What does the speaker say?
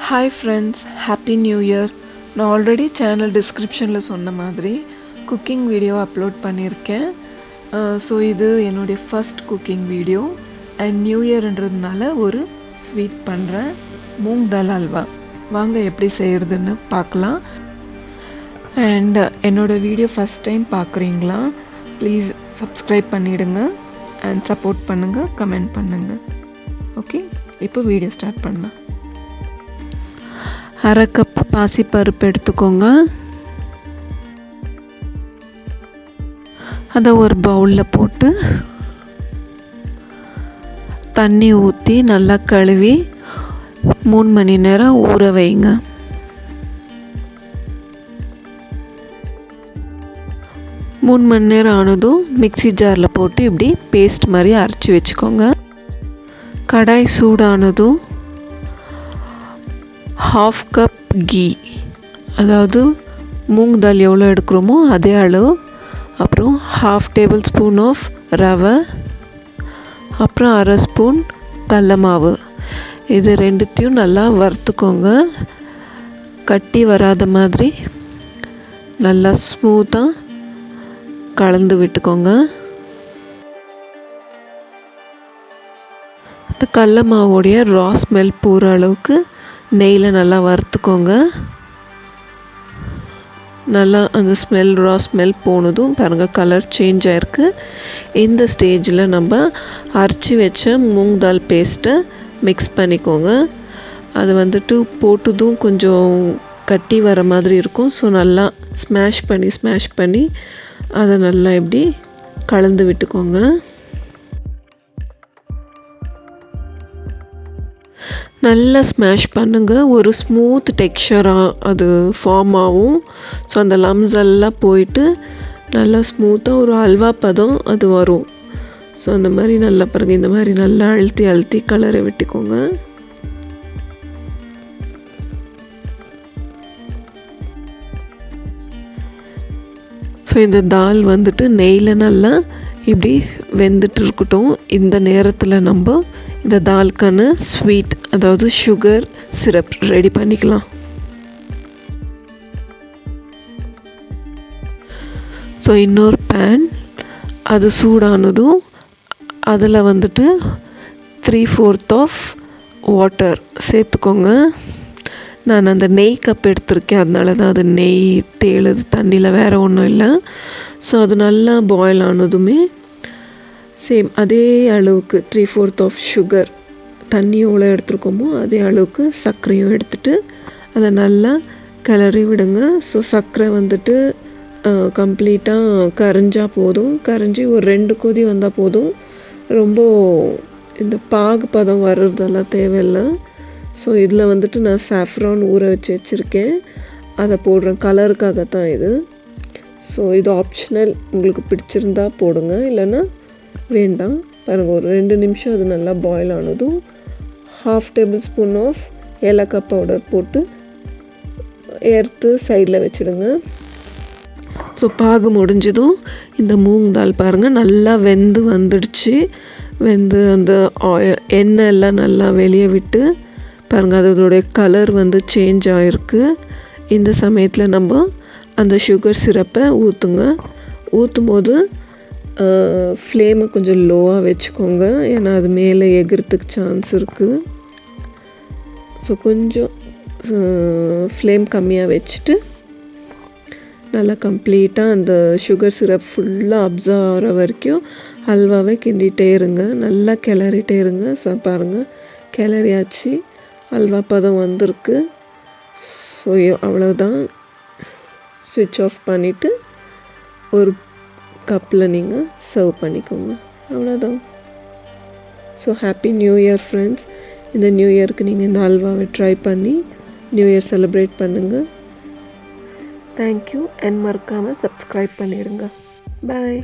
Hi friends, Happy New Year. நான் already channel டிஸ்கிரிப்ஷனில் சொன்ன மாதிரி குக்கிங் வீடியோ அப்லோட் பண்ணியிருக்கேன். ஸோ இது என்னுடைய first cooking video and new இயர்ன்றதுனால ஒரு ஸ்வீட் பண்ணுறேன், மூங் தால் ஹல்வா. வாங்க எப்படி செய்கிறதுன்னு பார்க்கலாம். அண்ட் என்னோடய வீடியோ ஃபஸ்ட் டைம் பார்க்குறீங்களா, ப்ளீஸ் சப்ஸ்கிரைப் பண்ணிவிடுங்க அண்ட் சப்போர்ட் பண்ணுங்கள், கமெண்ட் பண்ணுங்கள். ஓகே, இப்போ வீடியோ ஸ்டார்ட் பண்ணலாம். அரை கப் பாசிப்பருப்பு எடுத்துக்கோங்க. அதை ஒரு பவுலில் போட்டு தண்ணி ஊற்றி நல்லா கழுவி 3 மணி நேரம் ஊற வைங்க. மூணு மணி நேரம் ஆனதும் மிக்ஸி ஜாரில் போட்டு இப்படி பேஸ்ட் மாதிரி அரைச்சி வச்சுக்கோங்க. கடாய் சூடானதும் 1/2 கப் கீ, அதாவது மூங் தால் எவ்வளோ எடுக்கிறோமோ அதே அளவு, அப்புறம் 1/2 டேபிள் ஸ்பூன் ஆஃப் ரவை, அப்புறம் 1/2 ஸ்பூன் கடல மாவு. இது ரெண்டுத்தையும் நல்லா வறுத்துக்கோங்க. கட்டி வராத மாதிரி நல்லா ஸ்மூத்தாக கலந்து விட்டுக்கோங்க. அந்த கடல மாவோடைய ரா ஸ்மெல் போகிற அளவுக்கு நெய்யில் நல்லா வறுத்துக்கோங்க. நல்லா அந்த ரா ஸ்மெல் போனதும் பாருங்கள், கலர் சேஞ்ச் ஆகிருக்கு. இந்த ஸ்டேஜில் நம்ம அரைச்சி வச்ச மூங் தால் பேஸ்ட்டை மிக்ஸ் பண்ணிக்கோங்க. அது போட்டதும் கொஞ்சம் கட்டி வர மாதிரி இருக்கும். ஸோ நல்லா ஸ்மாஷ் பண்ணி அதை நல்லா இப்படி கலந்து விட்டுக்கோங்க. நல்லா ஸ்மாஷ் பண்ணுங்கள். ஒரு ஸ்மூத் டெக்ஸ்சராக அது ஃபார்ம் ஆகும். ஸோ அந்த லம்ஸ் எல்லாம் போயிட்டு நல்லா ஸ்மூத்தாக ஒரு அல்வா பதம் அது வரும். ஸோ அந்த மாதிரி நல்லா பாருங்கள், இந்த மாதிரி நல்லா அழுத்தி கலரை விட்டுக்கோங்க. ஸோ இந்த தால் நெய்யில் நல்லா இப்படி வெந்துட்டு இருக்கட்டும். இந்த நேரத்தில் நம்ம இந்த தால்க்கான ஸ்வீட், அதாவது சுகர் சிரப் ரெடி பண்ணிக்கலாம். ஸோ இன்னொரு பேன், அது சூடானதும் அதில் 3/4 ஆஃப் வாட்டர் சேர்த்துக்கோங்க. நான் அந்த நெய் கப் எடுத்திருக்கேன், அதனால தான் அது நெய் தேளுது தண்ணியில், வேறு ஒன்றும் இல்லை. ஸோ அது நல்லா பாயில் ஆனதுமே சேம் அதே அளவுக்கு 3/4 ஆஃப் சுகர், தண்ணி எவ்வளோ எடுத்துருக்கோமோ அதே அளவுக்கு சர்க்கரையும் எடுத்துகிட்டு அதை நல்லா கிளறி விடுங்க. ஸோ சர்க்கரை கம்ப்ளீட்டாக கரைஞ்சால் போதும். கரைஞ்சி ஒரு 2 கொதி வந்தால் போதும். ரொம்ப இந்த பாகு பதம் வர்றதெல்லாம் தேவையில்லை. ஸோ இதில் நான் saffron ஊற வச்சுருக்கேன், அதை போடுறேன், கலருக்காகத்தான் இது. ஸோ இது ஆப்ஷனல், உங்களுக்கு பிடிச்சிருந்தா போடுங்க, இல்லைன்னா வேண்டாம். பாருங்கள், ஒரு 2 நிமிஷம் அது நல்லா பாயில் ஆனதும் 1/2 டேபிள் ஸ்பூன் ஆஃப் ஏலக்காய் பவுடர் போட்டு எடுத்து சைடில் வச்சுடுங்க. ஸோ பாகு முடிஞ்சதும் இந்த மூங் தால் பாருங்கள் நல்லா வெந்து வந்துடுச்சு. வெந்து அந்த எண்ணெய் எல்லாம் நல்லா வெளியே விட்டு பாருங்கள், அதோடைய கலர் சேஞ்ச் ஆகிருக்கு. இந்த சமயத்தில் நம்ம அந்த சுகர் சிரப்பை ஊற்றுங்க. ஊற்றும் போது ஃப்ளேமை கொஞ்சம் லோவாக வச்சுக்கோங்க, ஏன்னா அது மேலே எகிறதுக்கு சான்ஸ் இருக்குது. ஸோ கொஞ்சம் ஃப்ளேம் கம்மியாக வச்சுட்டு நல்லா கம்ப்ளீட்டாக அந்த சுகர் சிரப் ஃபுல்லாக அப்சர்வ் ஆகிற வரைக்கும் ஹல்வாவை கிண்டிகிட்டே இருங்க, நல்லா கிளறிட்டே இருங்க. ஸோ பாருங்கள், கிளறியாச்சு, ஹல்வா பதம் வந்திருக்கு. ஸோ அவ்வளோதான். ஸ்விட்ச் ஆஃப் பண்ணிவிட்டு ஒரு கப்பில் நீங்கள் சர்வ் பண்ணிக்கோங்க, அவ்வளோதான். So happy new year friends. இந்த நியூ இயருக்கு நீங்கள் இந்த ஹல்வாவை ட்ரை பண்ணி நியூ இயர் செலிப்ரேட் பண்ணுங்கள். தேங்க்யூ. அண்ட் மறக்காமல் சப்ஸ்கிரைப் பண்ணிடுங்க. பாய்.